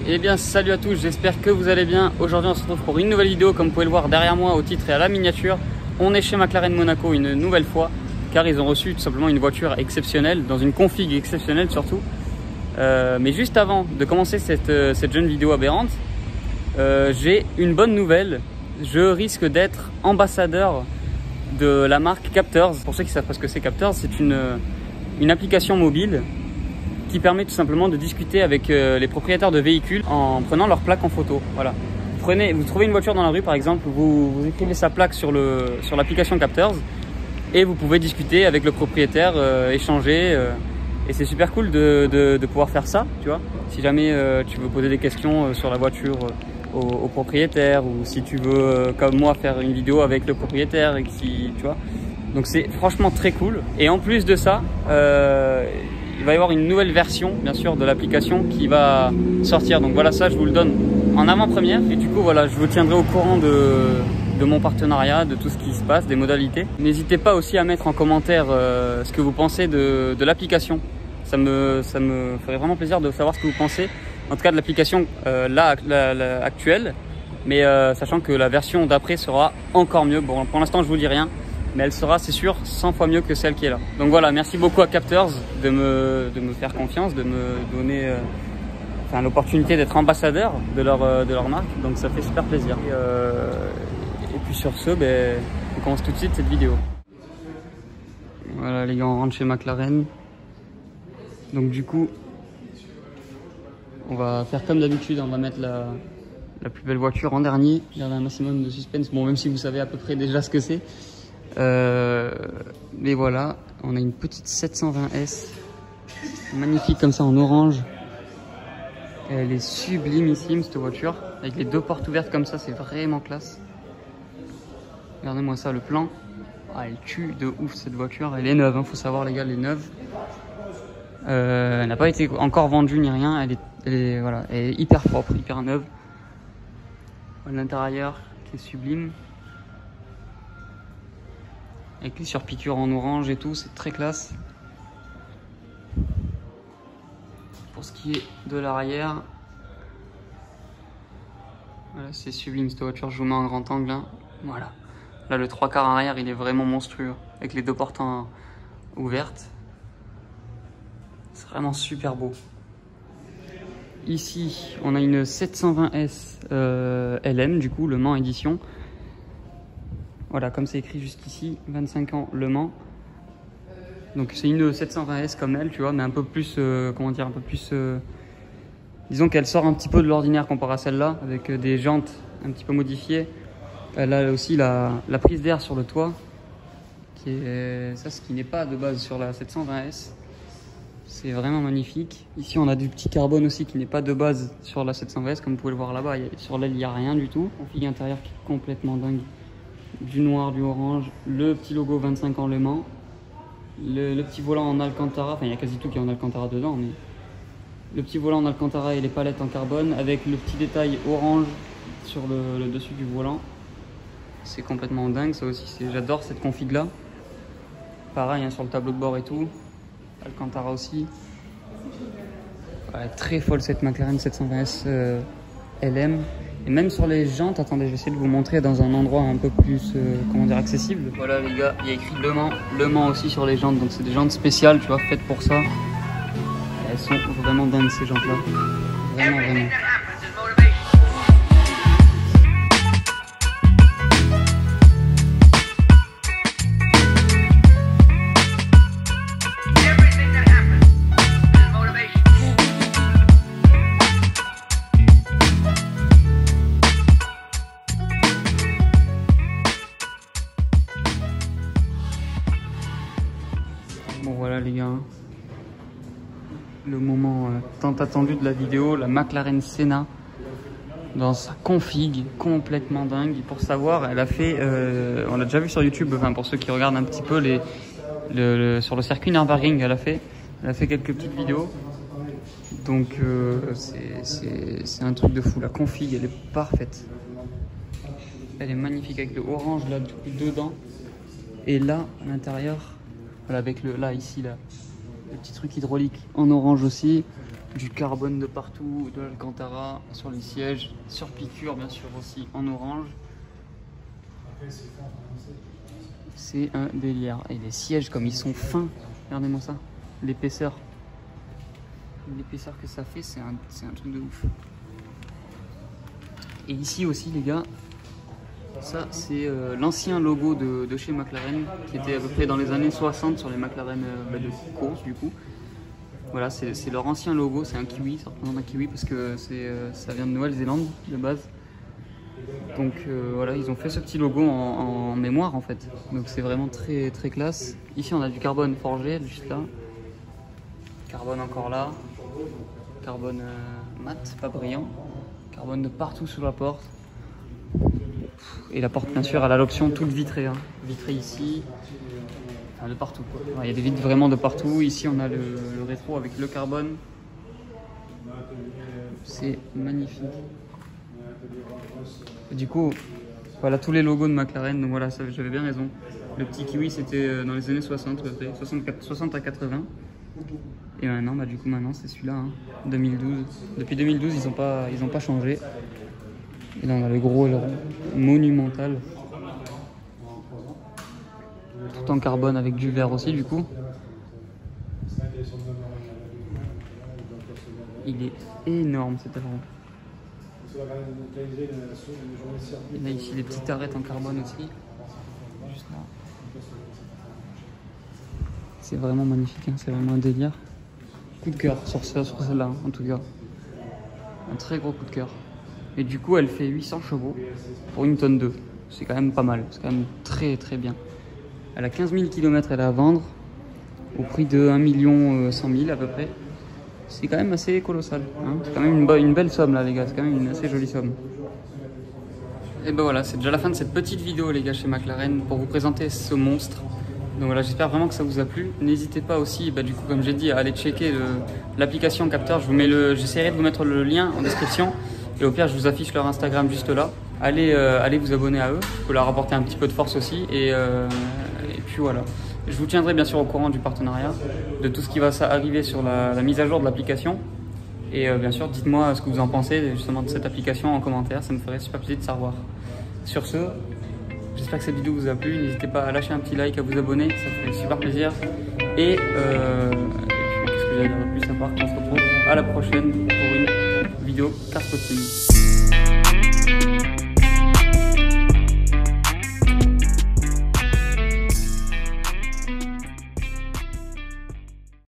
Eh bien salut à tous, j'espère que vous allez bien. Aujourd'hui on se retrouve pour une nouvelle vidéo, comme vous pouvez le voir derrière moi au titre et à la miniature. On est chez McLaren Monaco une nouvelle fois, car ils ont reçu tout simplement une voiture exceptionnelle, dans une config exceptionnelle surtout. Mais juste avant de commencer cette jeune vidéo aberrante, j'ai une bonne nouvelle. Je risque d'être ambassadeur de la marque Captors. Pour ceux qui savent pas ce que c'est Captors, c'est une application mobile qui permet tout simplement de discuter avec les propriétaires de véhicules en prenant leur plaque en photo. Voilà. Vous trouvez une voiture dans la rue par exemple, vous écrivez sa plaque sur l'application Captors et vous pouvez discuter avec le propriétaire, échanger. Et c'est super cool de pouvoir faire ça, tu vois. Si jamais tu veux poser des questions sur la voiture au propriétaire, ou si tu veux, comme moi, faire une vidéo avec le propriétaire, et si, tu vois. Donc c'est franchement très cool. Et en plus de ça, il va y avoir une nouvelle version, bien sûr, de l'application qui va sortir. Donc voilà, ça, je vous le donne en avant-première. Et du coup, voilà, je vous tiendrai au courant de mon partenariat, de tout ce qui se passe, des modalités. N'hésitez pas aussi à mettre en commentaire ce que vous pensez de l'application. Ça me ferait vraiment plaisir de savoir ce que vous pensez, en tout cas de l'application actuelle, mais sachant que la version d'après sera encore mieux. Bon, pour l'instant, je vous dis rien, mais elle sera, c'est sûr, 100 fois mieux que celle qui est là. Donc voilà, merci beaucoup à Captors de me faire confiance, de me donner l'opportunité d'être ambassadeur de leur marque. Donc ça fait super plaisir. Et puis sur ce, on commence tout de suite cette vidéo. Voilà les gars, on rentre chez McLaren. Donc du coup, on va faire comme d'habitude, on va mettre la plus belle voiture en dernier, garder un maximum de suspense, bon même si vous savez à peu près déjà ce que c'est. Mais voilà, on a une petite 720S, magnifique comme ça en orange. Elle est sublimissime cette voiture, avec les deux portes ouvertes comme ça, c'est vraiment classe. Regardez-moi ça, le plan. Ah, elle tue de ouf cette voiture, elle est neuve, hein, faut savoir les gars, elle est neuve. Elle n'a pas été encore vendue ni rien, elle est hyper propre, hyper neuve. L'intérieur qui est sublime, avec les surpiqûres en orange et tout, c'est très classe. Pour ce qui est de l'arrière, voilà, c'est sublime cette voiture, je vous mets en grand angle, hein. Voilà. Là le 3/4 arrière il est vraiment monstrueux, avec les deux portes ouvertes. C'est vraiment super beau. Ici, on a une 720S LM, du coup, Le Mans édition. Voilà, comme c'est écrit jusqu'ici, 25 ans Le Mans. Donc c'est une 720S comme elle, tu vois, mais un peu plus, comment dire, un peu plus... disons qu'elle sort un petit peu de l'ordinaire comparé à celle-là, avec des jantes un petit peu modifiées. Elle a aussi la prise d'air sur le toit, qui est ça, ce qui n'est pas de base sur la 720S. C'est vraiment magnifique. Ici, on a du petit carbone aussi qui n'est pas de base sur la 720S, comme vous pouvez le voir là-bas. Sur l'aile, il n'y a rien du tout. Config intérieur qui est complètement dingue. Du noir, du orange, le petit logo 25 ans Le Mans, le petit volant en Alcantara. Enfin, il y a quasi tout qui est en Alcantara dedans, mais le petit volant en Alcantara et les palettes en carbone avec le petit détail orange sur le dessus du volant. C'est complètement dingue, ça aussi. J'adore cette config là. Pareil, hein, sur le tableau de bord et tout. Alcantara aussi. Ouais, très folle cette McLaren 720S LM. Et même sur les jantes, attendez, je vais essayer de vous montrer dans un endroit un peu plus comment dire, accessible. Voilà les gars, il y a écrit Le Mans aussi sur les jantes, donc c'est des jantes spéciales, tu vois, faites pour ça. Elles sont vraiment dingues ces jantes là. Vraiment, vraiment. Bon voilà les gars, le moment tant attendu de la vidéo, la McLaren Senna dans sa config complètement dingue. Et pour savoir, elle a fait, on l'a déjà vu sur YouTube, enfin pour ceux qui regardent un petit peu sur le circuit Nürburgring, elle a fait quelques petites vidéos. Donc c'est un truc de fou, la config elle est parfaite. Elle est magnifique avec le orange là dedans et là à l'intérieur. Voilà, avec là ici là, le petit truc hydraulique en orange aussi. Du carbone de partout, de l'Alcantara sur les sièges, sur piqûre bien sûr aussi en orange. C'est un délire. Et les sièges comme ils sont fins, regardez-moi ça, l'épaisseur. L'épaisseur que ça fait, c'est un truc de ouf. Et ici aussi les gars, ça c'est l'ancien logo de chez McLaren qui était à peu près dans les années 60 sur les McLaren de course du coup. Voilà, c'est leur ancien logo, c'est un kiwi, ça représente un kiwi parce que ça vient de Nouvelle-Zélande de base. Donc voilà, ils ont fait ce petit logo en mémoire en fait. Donc c'est vraiment très très classe. Ici on a du carbone forgé juste là. Carbone encore là. Carbone mat, pas brillant. Carbone de partout sous la porte. Et la porte bien sûr elle a l'option toute vitrée. Hein. Vitrée ici. Enfin, de partout. Il y a des vitres vraiment de partout. Ici on a le rétro avec le carbone. C'est magnifique. Et du coup, voilà tous les logos de McLaren. Donc voilà, j'avais bien raison. Le petit kiwi c'était dans les années 60, 60 à 80. Et maintenant, du coup maintenant c'est celui-là, hein, 2012. Depuis 2012 ils ont pas changé. Et là on a le gros aileron monumental. Tout en carbone avec du verre aussi du coup. Il est énorme cet aileron. Et là ici les petites arêtes en carbone aussi. Juste là. C'est vraiment magnifique, hein, c'est vraiment un délire. Coup de cœur sur celle-là, hein, en tout cas. Un très gros coup de cœur. Et du coup elle fait 800 chevaux pour 1 tonne 2. C'est quand même pas mal, c'est quand même très très bien. Elle a 15 000 km à vendre au prix de 1 100 000 à peu près. C'est quand même assez colossal. Hein. C'est quand même une belle somme là les gars, c'est quand même une assez jolie somme. Et ben voilà, c'est déjà la fin de cette petite vidéo les gars chez McLaren pour vous présenter ce monstre. Donc voilà, j'espère vraiment que ça vous a plu. N'hésitez pas aussi, du coup comme j'ai dit, à aller checker l'application capteur. J'essaierai de vous mettre le lien en description. Et au pire, je vous affiche leur Instagram juste là. Allez vous abonner à eux. Je peux leur apporter un petit peu de force aussi. Et puis voilà. Je vous tiendrai bien sûr au courant du partenariat, de tout ce qui va arriver sur la mise à jour de l'application. Et bien sûr, dites-moi ce que vous en pensez justement de cette application en commentaire. Ça me ferait super plaisir de savoir. Sur ce, j'espère que cette vidéo vous a plu. N'hésitez pas à lâcher un petit like, à vous abonner. Ça ferait super plaisir. Et puis, qu'est-ce que j'allais dire de plus à part qu'on se retrouve à la prochaine pour une vidéo car spotting.